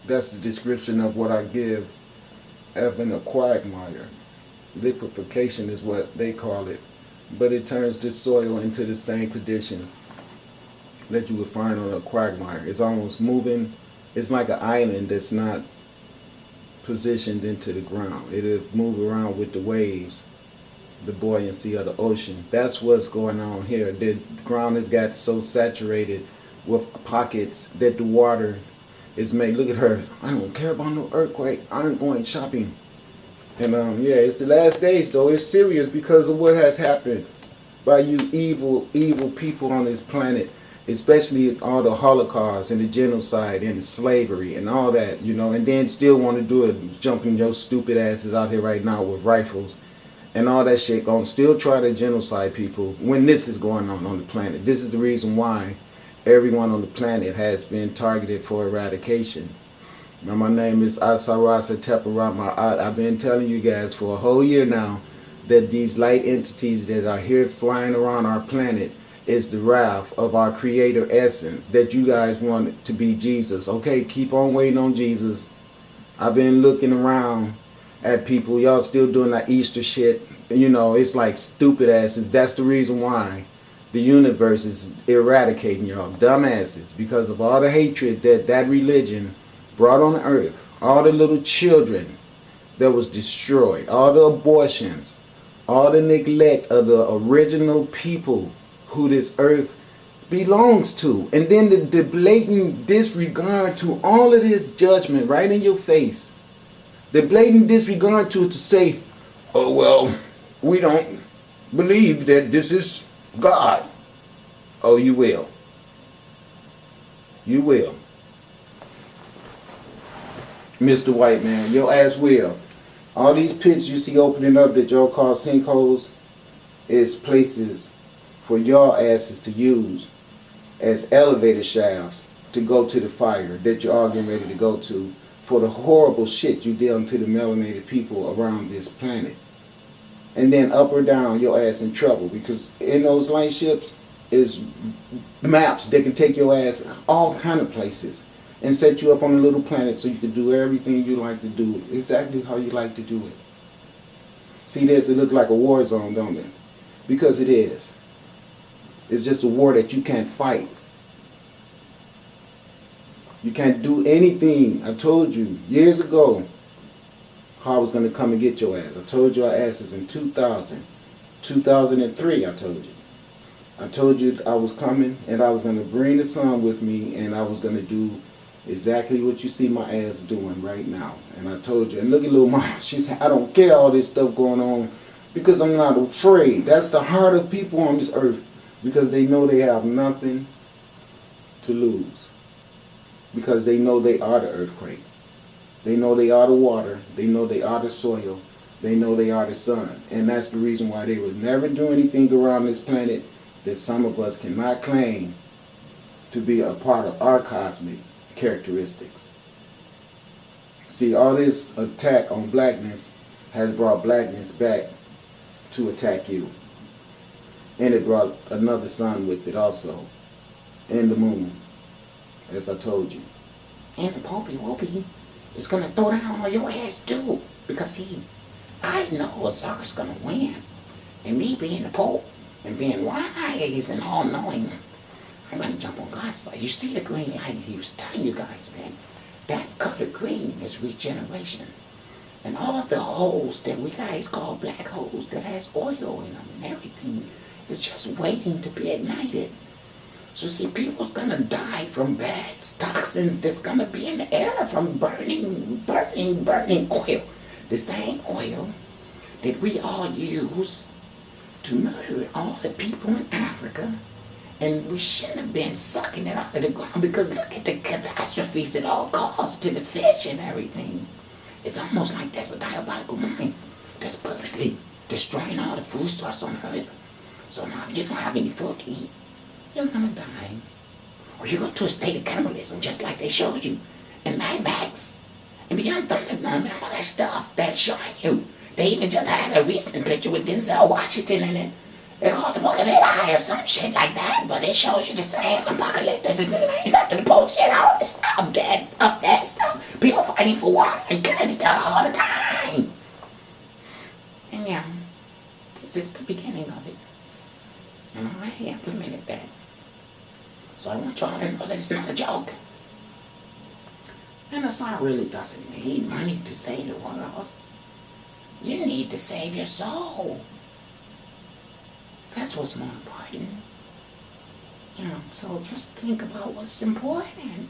That's the description of what I give of in a quagmire. Liquefaction is what they call it. But it turns the soil into the same conditions that you would find on a quagmire. It's almost moving. It's like an island that's not positioned into the ground. It'll move around with the waves, the buoyancy of the ocean. That's what's going on here. The ground has got so saturated with pockets that the water is made. Look at her. I don't care about no earthquake. I'm going shopping. And yeah, it's the last days though. It's serious because of what has happened by you evil people on this planet, especially all the Holocaust and the genocide and the slavery and all that, you know, and then still want to do it, jumping your stupid asses out here right now with rifles and all that shit, gonna still try to genocide people when this is going on the planet. This is the reason why everyone on the planet has been targeted for eradication. Now, my name is Asarasa Teparama. I've been telling you guys for a whole year now that these light entities that are here flying around our planet is the wrath of our creator essence, that you guys want it to be Jesus. Okay, keep on waiting on Jesus. I've been looking around at people. Y'all still doing that Easter shit. You know, it's like stupid asses. That's the reason why the universe is eradicating y'all dumbasses, because of all the hatred that that religion brought on earth, all the little children that was destroyed, all the abortions, all the neglect of the original people who this earth belongs to, and then the blatant disregard to all of this judgment right in your face, the blatant disregard to say, oh well, we don't believe that this is God. Oh, you will. You will. Mr. White Man, your ass will. All these pits you see opening up that y'all call sinkholes is places for y'all asses to use as elevator shafts to go to the fire that you're all getting ready to go to for the horrible shit you dealing to the melanated people around this planet. And then up or down, your ass in trouble, because in those light ships is maps that can take your ass all kind of places and set you up on a little planet so you can do everything you like to do, exactly how you like to do it. See this? It looks like a war zone, don't it? Because it is. It's just a war that you can't fight. You can't do anything. I told you years ago how I was going to come and get your ass. I told your asses in 2000, 2003, I told you. I told you I was coming and I was going to bring the sun with me, and I was going to do exactly what you see my ass doing right now. And I told you, and look at little mama, she said, I don't care all this stuff going on because I'm not afraid. That's the heart of people on this earth, because they know they have nothing to lose. Because they know they are the earthquake. They know they are the water. They know they are the soil. They know they are the sun. And that's the reason why they would never do anything around this planet that some of us cannot claim to be a part of our cosmic characteristics. See, all this attack on blackness has brought blackness back to attack you. And it brought another sun with it also. And the moon, as I told you. And the Popey Whoopie is going to throw down on your ass too. Because see, I know Ozark's going to win. And me being the Pope and being wise and all-knowing, I'm going to jump on God's side. You see the green light? He was telling you guys that color green is regeneration. And all the holes that we guys call black holes that has oil in them and everything is just waiting to be ignited. So see, people's going to die from bad toxins that's going to be in the air from burning oil. The same oil that we all use to murder all the people in Africa. And we shouldn't have been sucking it out of the ground, because look at the catastrophes it all caused to the fish and everything. It's almost like there's a diabolical mind that's perfectly destroying all the food source on Earth. So now if you don't have any food to eat, you're gonna die. Or you go to a state of cannibalism just like they showed you in Mad Max. And Beyond Thunderdome, remember that stuff that showed you. They even just had a recent picture with Denzel Washington in it. It's called the Book of Eli or some shit like that, but it shows you the same apocalyptic things after the bullshit, all this stuff, that stuff. People fighting for water and killing each other all the time. And yeah, this is the beginning of it. And I already implemented that. So I want y'all to know that it's not a joke. And the Tsar really doesn't need money to save the world. You need to save your soul. That's what's more important. So just think about what's important.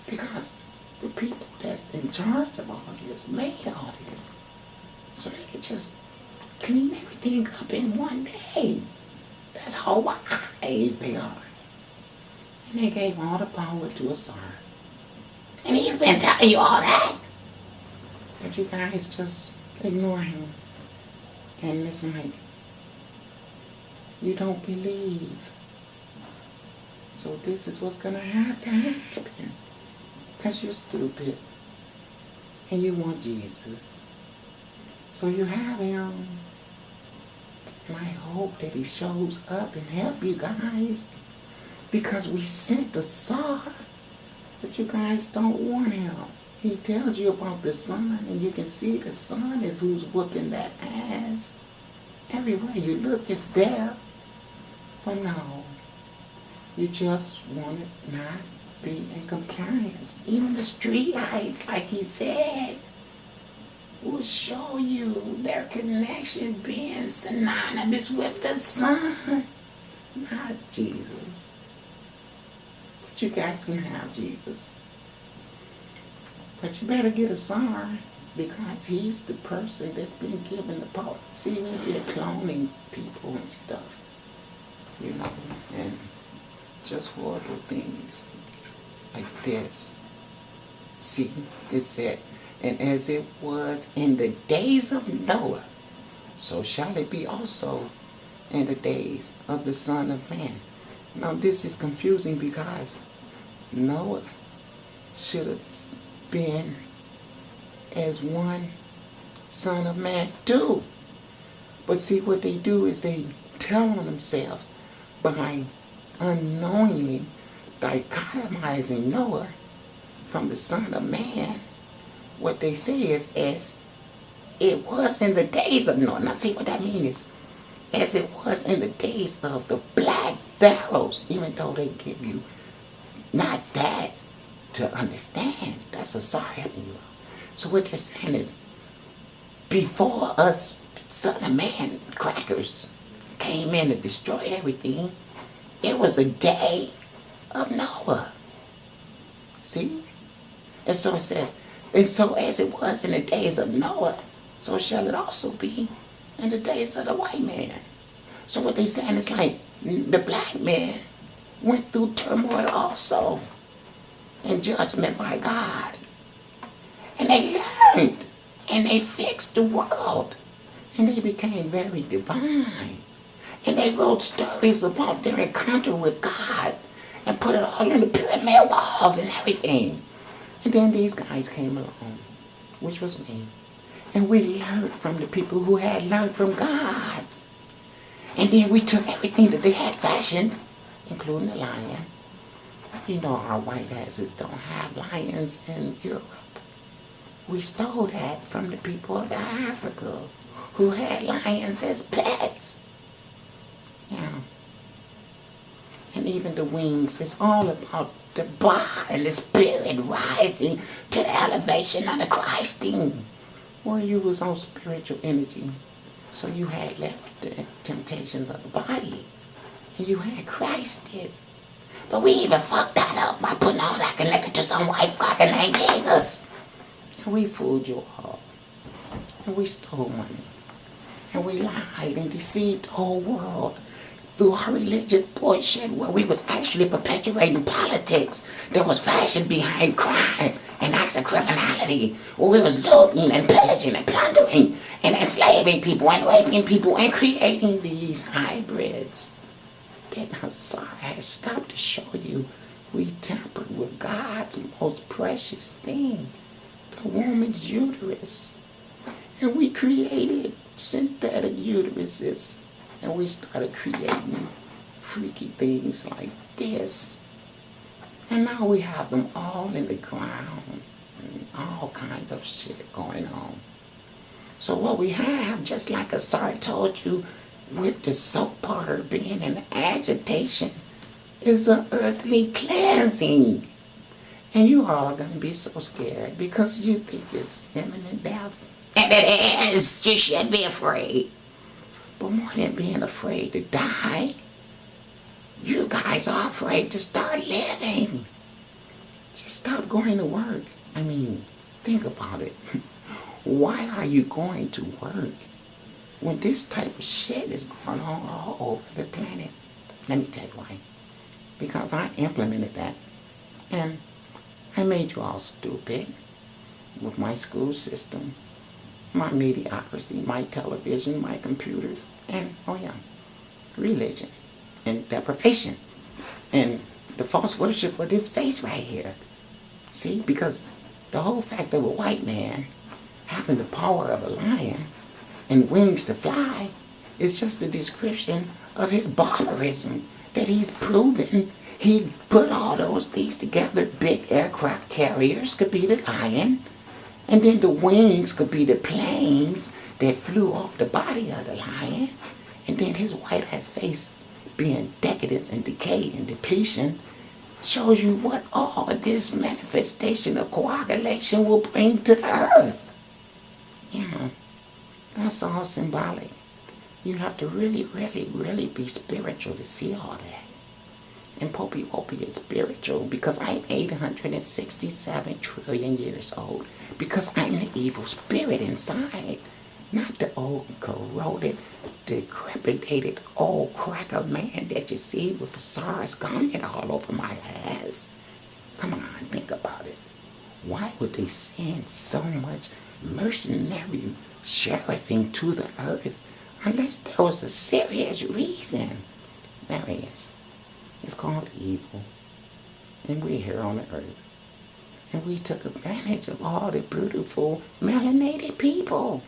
Because the people that's in charge of all this made all this. So they could just clean everything up in one day. That's how wise they are. And they gave all the power to a Tsar. And he's been telling you all that. But you guys just ignore him. And it's like, you don't believe. So this is what's gonna have to happen. Because you're stupid. And you want Jesus. So you have him. And I hope that he shows up and help you guys. Because we sent the Tsar. But you guys don't want him. He tells you about the sun, and you can see the sun is who's whooping that ass. Everywhere you look, it's there. But no, you just want to not be in compliance. Even the street lights, like he said, will show you their connection being synonymous with the sun, not Jesus. But you guys can have Jesus. But you better get a Tsar, because he's the person that's been given the power. See, we've been cloning people and stuff, and just horrible things like this. See, it said, and as it was in the days of Noah, so shall it be also in the days of the Son of Man. Now this is confusing because Noah should have been as one son of man too. But see, what they do is they tell on themselves by unknowingly dichotomizing Noah from the Son of Man. What they say is, as it was in the days of Noah. Now see what that means is, as it was in the days of the black pharaohs, even though they give you not that to understand. That's a Tsar helping you out. So what they're saying is, before us Son of Man crackers came in and destroyed everything, it was a day of Noah. See? And so it says, and so as it was in the days of Noah, so shall it also be in the days of the white man. So what they're saying is like, the black man went through turmoil also, in judgment by God. And they learned, and they fixed the world, and they became very divine. And they wrote stories about their encounter with God, and put it all on the pyramid walls and everything. And then these guys came along, which was me. And we learned from the people who had learned from God. And then we took everything that they had fashioned, including the lion. You know, our white asses don't have lions in Europe. We stole that from the people of Africa who had lions as pets. Yeah. And even the wings, it's all about the body and the spirit rising to the elevation of the Christing, where you was on spiritual energy. So you had left the temptations of the body, and you had Christ it. But we even fucked that up by putting all that connected to some white fucking named Jesus. And we fooled you all. And we stole money. And we lied and deceived the whole world through our religious bullshit, where we was actually perpetuating politics that was fashioned behind crime and acts of criminality, where we was looting and pillaging and plundering and enslaving people and raping people and creating these hybrids. That Tsar has stopped to show you we tampered with God's most precious thing, the woman's uterus. And we created synthetic uteruses And we started creating freaky things like this. And now we have them all in the ground and all kind of shit going on. So what we have, just like Asar told you, with the soap powder being in agitation, is an earthly cleansing. And you all are going to be so scared because you think it's imminent death. And it is. You should be afraid. But more than being afraid to die, you guys are afraid to start living. Just stop going to work. I mean, think about it. Why are you going to work when this type of shit is going on all over the planet? Let me tell you why. Because I implemented that. And I made you all stupid with my school system, my mediocrity, my television, my computers, and, oh yeah, religion and deprivation and the false worship of this face right here. See, because the whole fact of a white man having the power of a lion and wings to fly is just a description of his barbarism that he's proven. He put all those things together. Big aircraft carriers could be the lion, and then the wings could be the planes that flew off the body of the lion, and then his white ass face being decadence and decay and depletion shows you what all this manifestation of coagulation will bring to the earth. You know, that's all symbolic. You have to really, really, really be spiritual to see all that. And Popey Wopey is spiritual because I'm 867 trillion years old. Because I'm the evil spirit inside. Not the old, corroded, decrepitated old cracker man that you see with a SARS garment all over my ass. Come on, think about it. Why would they send so much mercenary sheriffing to the earth unless there was a serious reason? There is. It's called evil. And we're here on the earth. And we took advantage of all the beautiful melanated people.